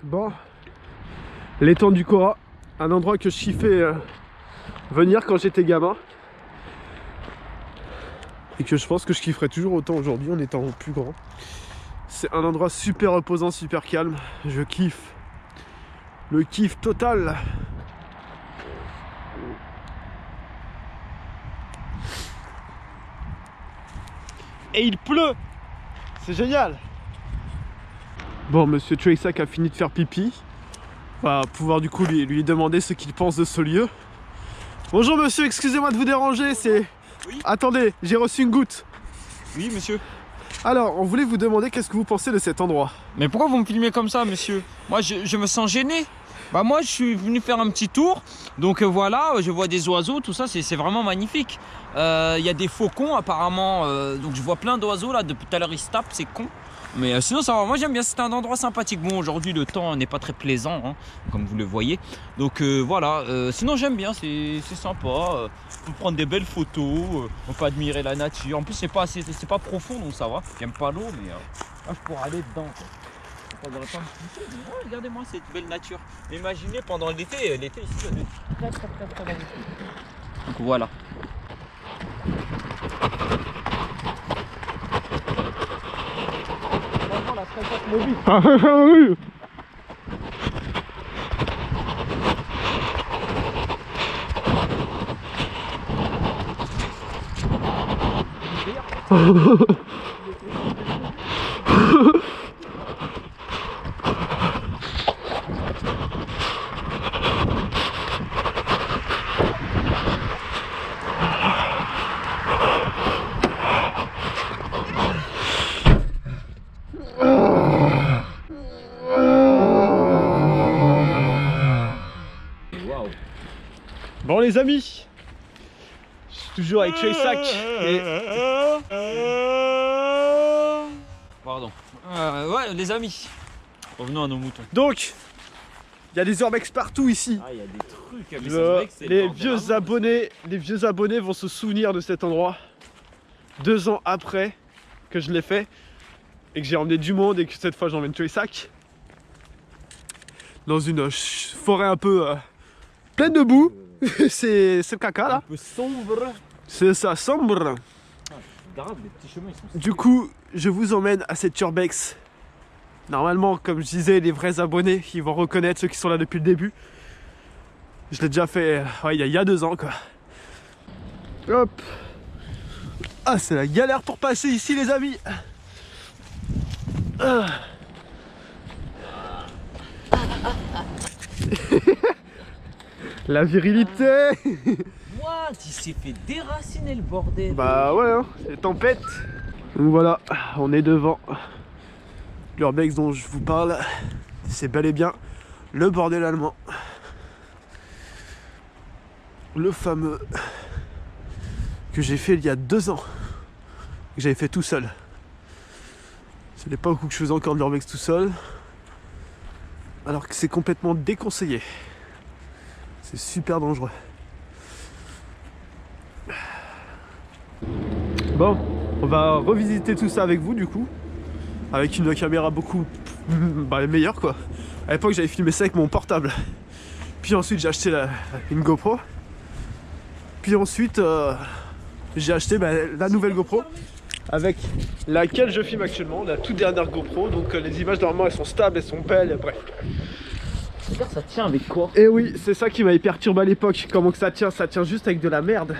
Bon, l'étang du Cora, un endroit que je kiffais venir quand j'étais gamin. Et que je pense que je kifferais toujours autant aujourd'hui en étant plus grand. C'est un endroit super reposant, super calme. Je kiffe. Le kiff total. Et il pleut. C'est génial. Bon, monsieur Treysack a fini de faire pipi. On va pouvoir du coup lui demander ce qu'il pense de ce lieu. Bonjour monsieur, excusez-moi de vous déranger, c'est... Oui. Attendez, j'ai reçu une goutte. Oui, monsieur. Alors, on voulait vous demander qu'est-ce que vous pensez de cet endroit. Mais pourquoi vous me filmez comme ça, monsieur? Moi, je me sens gêné. Bah moi, je suis venu faire un petit tour. Donc voilà, je vois des oiseaux, tout ça, c'est vraiment magnifique. Il y a des faucons apparemment. Donc je vois plein d'oiseaux là. Depuis tout à l'heure, ils se tapent, c'est con. Mais sinon ça va, moi j'aime bien, c'est un endroit sympathique. Bon, aujourd'hui le temps n'est pas très plaisant, hein, comme vous le voyez. Donc voilà, sinon j'aime bien, c'est sympa. On peut prendre des belles photos, on peut admirer la nature. En plus c'est pas profond, donc ça va. J'aime pas l'eau, mais là je pourrais aller dedans, quoi. Ça devrait pas me pousser, mais ouais, regardez-moi cette belle nature. Imaginez pendant l'été ici, il y a des très magnifique. Donc voilà. Ah oui. Bon les amis, je suis toujours avec Treysack et... Pardon. Ouais, les amis, revenons à nos moutons. Donc, il y a des urbex partout ici. Ah, il y a des trucs. Mais ça se voit que c'est les vieux abonnés vont se souvenir de cet endroit 2 ans après que je l'ai fait et que j'ai emmené du monde et que cette fois j'emmène Treysack dans une forêt un peu pleine de boue. C'est le caca là. un peu sombre. C'est ça, sombre. Regarde, les petits chemins, ils sont... Du coup, je vous emmène à cette urbex. Normalement, comme je disais, les vrais abonnés, ils vont reconnaître ceux qui sont là depuis le début. Je l'ai déjà fait ouais, il y a 2 ans quoi. Hop. Ah, c'est la galère pour passer ici les amis. Ah. La virilité. What? Il s'est fait déraciner le bordel. Bah ouais, hein, c'est tempête. Donc voilà, on est devant l'urbex dont je vous parle. C'est bel et bien le bordel allemand. Le fameux que j'ai fait il y a 2 ans. Que j'avais fait tout seul. C'est l'époque où je faisais encore de l'urbex tout seul. Alors que c'est complètement déconseillé. C'est super dangereux. Bon, on va revisiter tout ça avec vous du coup. Avec une caméra beaucoup meilleure quoi. À l'époque j'avais filmé ça avec mon portable. Puis ensuite j'ai acheté une GoPro. Puis ensuite j'ai acheté la nouvelle GoPro avec laquelle je filme actuellement, la toute dernière GoPro. Donc les images normalement elles sont stables, elles sont belles, et bref. Regarde, ça tient avec quoi? Et oui, c'est ça qui m'avait perturbé à l'époque. Comment que ça tient juste avec de la merde.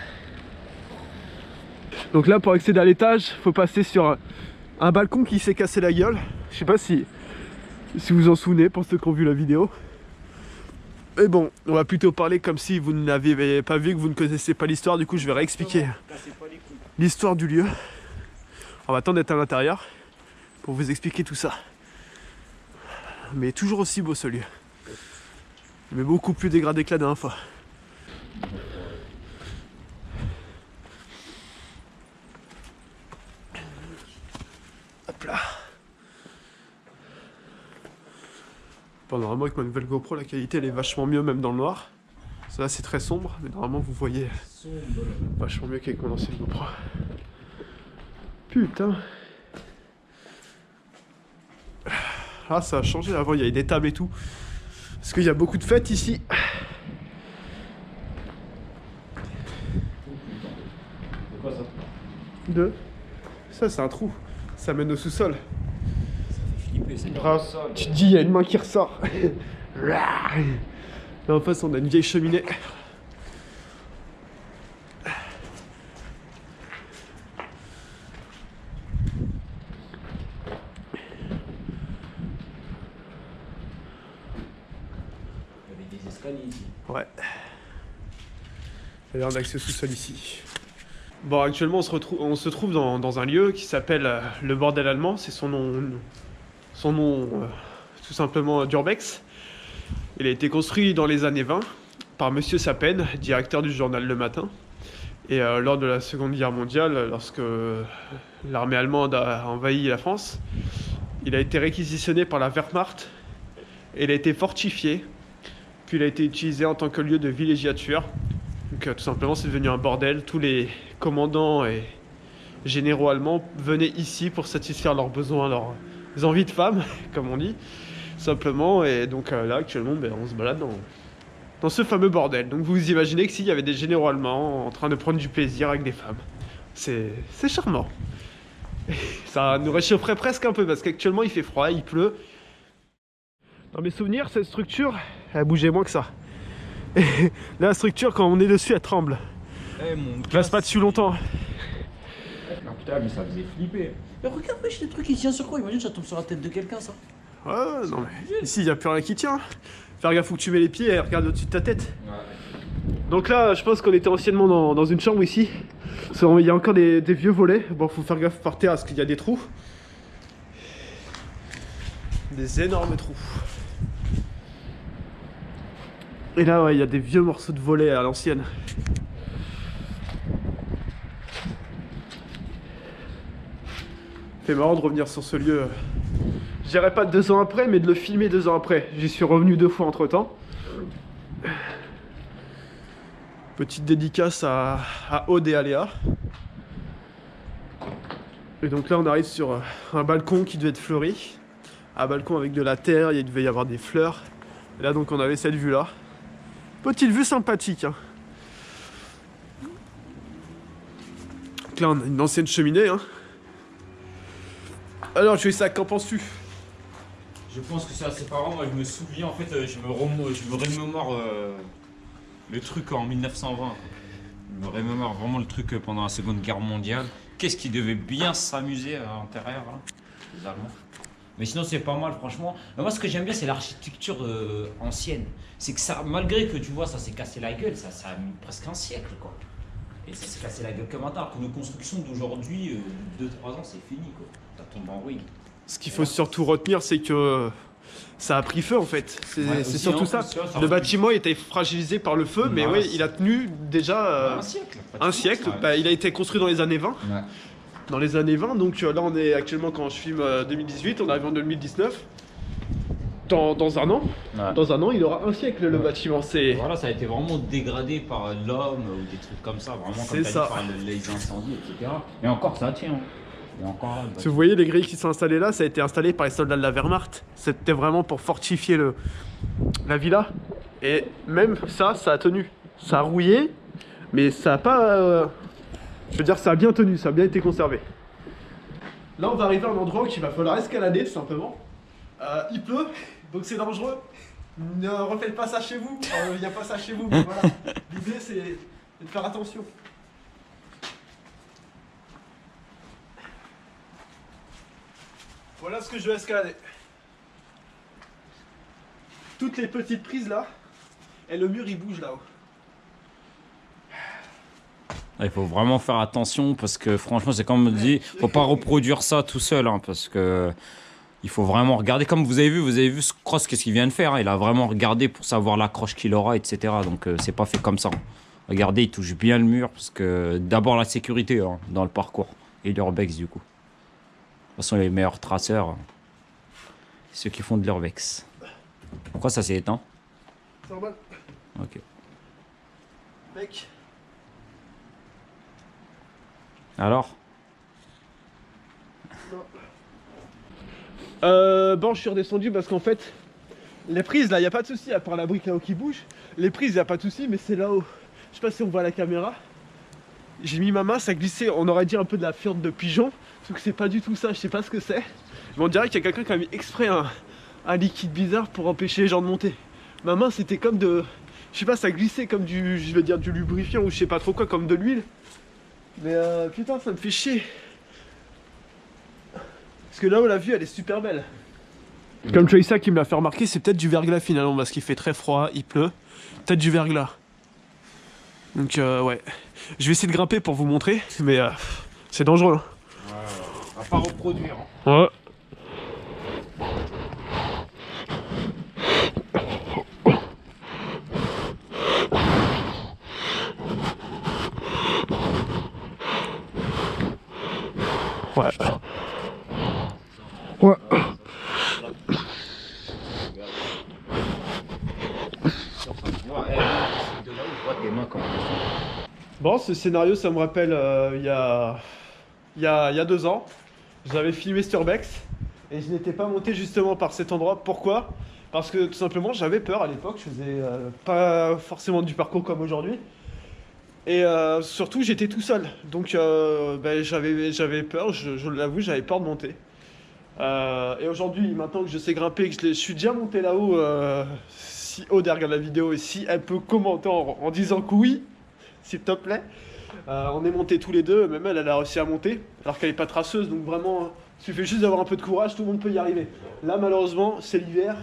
Donc là pour accéder à l'étage, faut passer sur un balcon qui s'est cassé la gueule. Je sais pas si vous en souvenez pour ceux qui ont vu la vidéo. Mais bon, on va plutôt parler comme si vous ne l'avez pas vu, que vous ne connaissez pas l'histoire. Du coup je vais réexpliquer l'histoire du lieu. On va attendre d'être à l'intérieur pour vous expliquer tout ça. Mais toujours aussi beau ce lieu. Mais beaucoup plus dégradé que la dernière fois. Hop là. Bon, normalement avec ma nouvelle GoPro la qualité elle est vachement mieux même dans le noir. Ça là c'est très sombre, mais normalement vous voyez vachement mieux qu'avec mon ancienne GoPro. Putain. Ah, ça a changé. Avant, il y avait des tables et tout. Parce qu'il y a beaucoup de fêtes ici. C'est quoi ça? Ça, c'est un trou. Ça mène au sous-sol. Flipper, c'est Tu te dis, il y a une main qui ressort. Là, en face, on a une vieille cheminée. Des escaliers ici. Ouais. Et là, on a accès au sous-sol ici. Bon, actuellement, on se trouve dans un lieu qui s'appelle le Bordel Allemand. C'est son nom tout simplement d'Urbex. Il a été construit dans les années 20 par Monsieur Sapen, directeur du journal Le Matin. Et lors de la Seconde Guerre mondiale, lorsque l'armée allemande a envahi la France, il a été réquisitionné par la Wehrmacht et il a été fortifié. Puis il a été utilisé en tant que lieu de villégiature. Donc tout simplement, c'est devenu un bordel. Tous les commandants et généraux allemands venaient ici pour satisfaire leurs besoins, leurs envies de femmes, comme on dit, simplement. Et donc là, actuellement, on se balade dans ce fameux bordel. Donc vous imaginez que s'il y avait des généraux allemands en train de prendre du plaisir avec des femmes. C'est charmant. Ça nous réchaufferait presque un peu, parce qu'actuellement, il fait froid, il pleut. Dans mes souvenirs, cette structure, elle bougeait moins que ça. Et là, la structure, quand on est dessus, elle tremble. Je reste pas dessus longtemps. Ah putain, mais ça faisait flipper. Mais regarde, wesh, les trucs, il tient sur quoi? Imagine, ça tombe sur la tête de quelqu'un, ça. Ouais, non mais ici, il n'y a plus rien qui tient. Faire gaffe où tu mets les pieds et regarde au-dessus de ta tête. Ouais. Donc là, je pense qu'on était anciennement dans une chambre ici. Il y a encore des vieux volets. Bon, faut faire gaffe par terre parce qu'il y a des trous. Des énormes trous. Et là, ouais, il y a des vieux morceaux de volets à l'ancienne. C'est marrant de revenir sur ce lieu. Je dirais pas 2 ans après, mais de le filmer 2 ans après. J'y suis revenu 2 fois entre temps. Petite dédicace à Aude et à Léa. Et donc là, on arrive sur un balcon qui devait être fleuri. Un balcon avec de la terre, il devait y avoir des fleurs. Et là, donc, on avait cette vue-là. Petite vue sympathique. Hein. Donc là, on a une ancienne cheminée. Hein. Alors, Joysac, qu'en penses-tu? Je pense que c'est assez parent. Moi, je me souviens, en fait, je me remémore le truc en 1920. Quoi. Je me remémore vraiment le truc pendant la Seconde Guerre mondiale. Qu'est-ce qui devait bien s'amuser à l'intérieur, hein, les Allemands. Mais sinon, c'est pas mal, franchement. Mais moi, ce que j'aime bien, c'est l'architecture ancienne. C'est que ça, malgré que tu vois, ça s'est cassé la gueule, ça a mis presque un siècle, quoi. Et ça s'est cassé la gueule comme un tard. Que nos constructions d'aujourd'hui, 2-3 ans, c'est fini, quoi. Ça tombe en ruine. Ce qu'il faut surtout retenir, c'est que ça a pris feu en fait. C'est surtout ça. Le bâtiment était fragilisé par le feu, mais oui, il a tenu déjà un siècle. Bah, il a été construit dans les années 20. Ouais. Dans les années 20, donc là on est actuellement, quand je filme 2018, on arrive en 2019. Dans un an, il aura un siècle le bâtiment. Voilà, ça a été vraiment dégradé par l'homme ou des trucs comme ça, vraiment comme ça. Par les incendies, etc. Et encore ça tient. Et encore là, si vous voyez les grilles qui sont installées là, ça a été installé par les soldats de la Wehrmacht. C'était vraiment pour fortifier la villa. Et même ça a tenu. Ça a rouillé, mais ça a pas... je veux dire, ça a bien tenu, ça a bien été conservé. Là, on va arriver à un endroit où il va falloir escalader, tout simplement. Il pleut, donc c'est dangereux. Ne refaites pas ça chez vous. Il n'y a pas ça chez vous, mais voilà. L'idée, c'est de faire attention. Voilà ce que je vais escalader. Toutes les petites prises là, et le mur il bouge là-haut. Il faut vraiment faire attention parce que franchement, c'est comme on dit, faut pas reproduire ça tout seul, hein, parce que il faut vraiment regarder. Comme vous avez vu ce cross, qu'est-ce qu'il vient de faire, hein, il a vraiment regardé pour savoir l'accroche qu'il aura, etc. Donc c'est pas fait comme ça. Regardez, il touche bien le mur parce que d'abord la sécurité, hein, dans le parcours et l'urbex du coup. De toute façon, les meilleurs traceurs, c'est ceux qui font de l'urbex. Pourquoi ça s'est éteint? C'est normal. Ok. Mec. Alors? Non. Bon, je suis redescendu parce qu'en fait, les prises là, il n'y a pas de souci, à part la brique là-haut qui bouge. Les prises, il n'y a pas de souci, mais c'est là-haut. Je sais pas si on voit la caméra. J'ai mis ma main, ça glissait, on aurait dit un peu de la fiente de pigeon. Sauf que c'est pas du tout ça, je sais pas ce que c'est. Mais on dirait qu'il y a quelqu'un qui a mis exprès un liquide bizarre pour empêcher les gens de monter. Ma main, c'était comme de... Je sais pas, ça glissait comme du... Je vais dire du lubrifiant ou je sais pas trop quoi, comme de l'huile. Mais putain, ça me fait chier. Parce que là-haut, la vue, elle est super belle. Comme Traisa qui me l'a fait remarquer, c'est peut-être du verglas finalement, parce qu'il fait très froid, il pleut. Peut-être du verglas. Donc ouais. Je vais essayer de grimper pour vous montrer, mais c'est dangereux. Hein. On va pas reproduire. Ouais. Ouais. Ouais. Bon, ce scénario, ça me rappelle il y a 2 ans. J'avais filmé Sturbex et je n'étais pas monté justement par cet endroit. Pourquoi? Parce que tout simplement, j'avais peur à l'époque. Je faisais pas forcément du parcours comme aujourd'hui. Et surtout, j'étais tout seul. Donc, j'avais peur, je l'avoue, j'avais peur de monter. Et aujourd'hui, maintenant que je sais grimper, que je suis déjà monté là-haut, si Aude regarde la vidéo et si elle peut commenter en disant que oui, s'il te plaît. On est montés tous les deux, même elle a réussi à monter, alors qu'elle n'est pas traceuse, donc vraiment, il suffit juste d'avoir un peu de courage, tout le monde peut y arriver. Là, malheureusement, c'est l'hiver.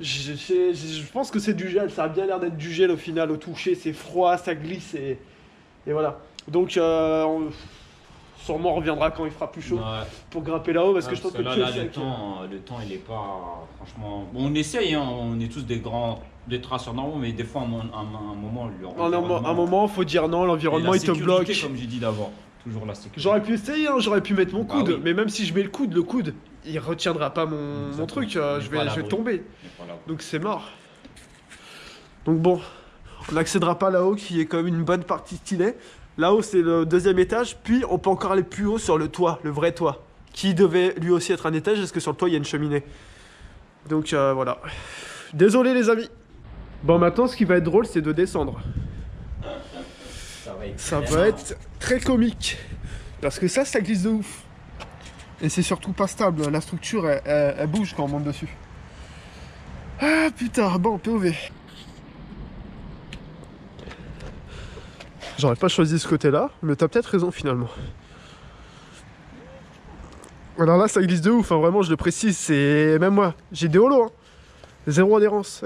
Je pense que c'est du gel, ça a bien l'air d'être du gel au final, au toucher, c'est froid, ça glisse et voilà. Donc, sûrement on reviendra quand il fera plus chaud pour grimper là-haut parce que je pense que là, le temps il est pas franchement bon, on essaye hein, on est tous des traceurs normaux mais des fois un moment faut dire non, l'environnement il te bloque comme j'ai dit d'abord, toujours la sécurité. J'aurais pu essayer hein, j'aurais pu mettre mon coude oui. Mais même si je mets le coude il retiendra pas mon truc, je vais tomber donc c'est mort. Donc bon, on n'accédera pas là-haut qui est quand même une bonne partie stylée. Là-haut, c'est le 2e étage, puis on peut encore aller plus haut sur le toit, le vrai toit, qui devait lui aussi être un étage, parce que sur le toit, il y a une cheminée. Donc voilà. Désolé les amis. Bon, maintenant, ce qui va être drôle, c'est de descendre. Ça va être très comique. Parce que ça glisse de ouf. Et c'est surtout pas stable, la structure, elle bouge quand on monte dessus. Ah putain, bon, POV. J'aurais pas choisi ce côté-là, mais t'as peut-être raison finalement. Alors là, ça glisse de ouf, hein, vraiment, je le précise, c'est... Même moi, j'ai des holos, hein. 0 adhérence.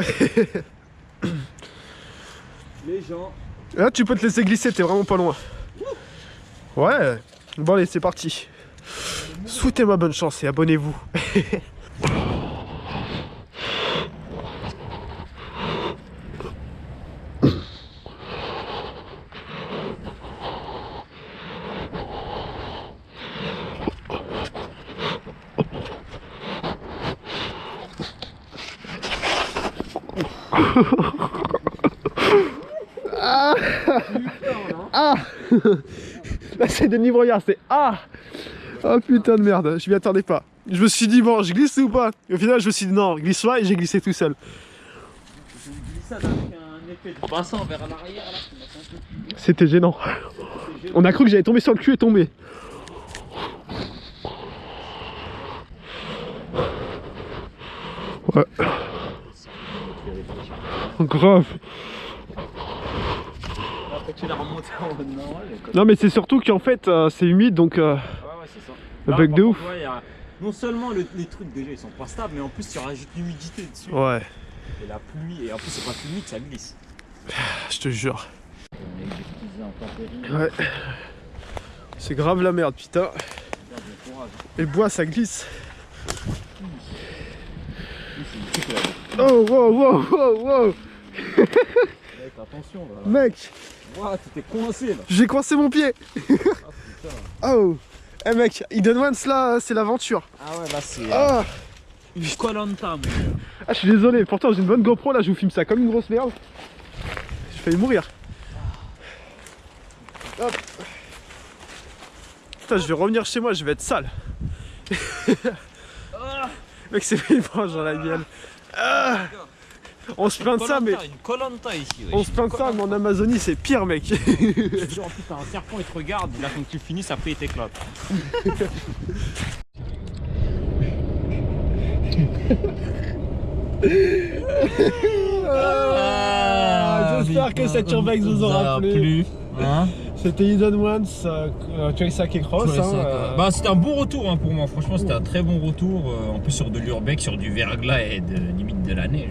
Les gens... Là, tu peux te laisser glisser, t'es vraiment pas loin. Ouais. Bon, allez, c'est parti. Souhaitez-moi bonne chance et abonnez-vous. Ah, ah. Là c'est des niveaux, regarde, c'est ah. Oh putain de merde, je m'y attendais pas. Je me suis dit bon, je glisse ou pas? Et au final je me suis dit non, glisse pas et j'ai glissé tout seul. J'ai glissé avec un effet de bassin vers l'arrière là. C'était gênant. On a cru que j'allais tomber sur le cul et tomber. Ouais. Grave. Non mais c'est surtout qu'en fait c'est humide donc ouais, c'est ça. Le bug de ouf. Non seulement les trucs déjà ils sont pas stables mais en plus tu rajoutes l'humidité dessus. Ouais. Et la pluie et en plus c'est pas humide, ça glisse. Je te jure. Ouais. C'est grave la merde putain. Et le bois ça glisse. Oh wow wow wow wow. Mec, attention là. Mec. Ouah, tu t'es coincé là. J'ai coincé mon pied. Ah, oh. Eh mec, Hidden Ones là, c'est l'aventure. Ah ouais, là c'est une Koh-Lanta. Ah, je suis désolé, pourtant j'ai une bonne GoPro là, je vous filme ça comme une grosse merde. J'ai failli mourir. Hop. Putain, je vais revenir chez moi, je vais être sale. Mec, c'est pris une branche dans la gueule. Ah, on se plaint de ça, mais. Koh-Lanta ici. Ouais. On se plaint de ça, mais en Amazonie, c'est pire, mec. En plus, t'as un serpent, il te regarde. Là, quand tu finis, après, il t'éclate. J'espère que cette urbex vous aura plu. Hein, c'était Hidden Ones, Choisac et Cross. Bah, c'était un bon retour hein, pour moi, franchement c'était un très bon retour. En plus sur de l'urbex, sur du verglas et limite de la neige.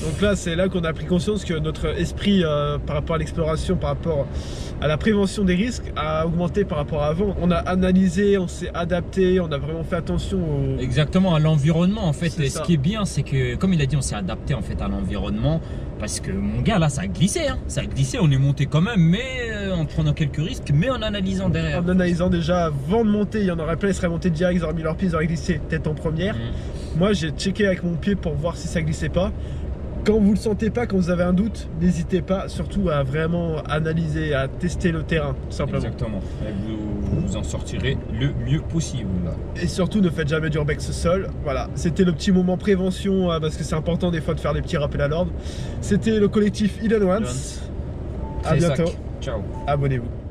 Donc là c'est là qu'on a pris conscience que notre esprit par rapport à l'exploration, par rapport à la prévention des risques a augmenté par rapport à avant. On a analysé, on s'est adapté, on a vraiment fait attention Exactement, à l'environnement en fait. Et ce qui est bien c'est que comme il a dit on s'est adapté en fait à l'environnement. Parce que mon gars là ça a glissé hein. Ça a glissé, on est monté quand même mais en prenant quelques risques mais en analysant derrière. En analysant déjà avant de monter, il y en aurait plein, ils seraient montés direct, ils auraient mis leurs pieds, ils auraient glissé tête en première. Moi j'ai checké avec mon pied pour voir si ça glissait pas. Quand vous le sentez pas, quand vous avez un doute, n'hésitez pas surtout à vraiment analyser, à tester le terrain, tout simplement. Exactement, et vous en sortirez le mieux possible. Et surtout, ne faites jamais d'urbex seul. Voilà, c'était le petit moment prévention, parce que c'est important des fois de faire des petits rappels à l'ordre. C'était le collectif Hidden Ones. À bientôt. Ciao. Abonnez-vous.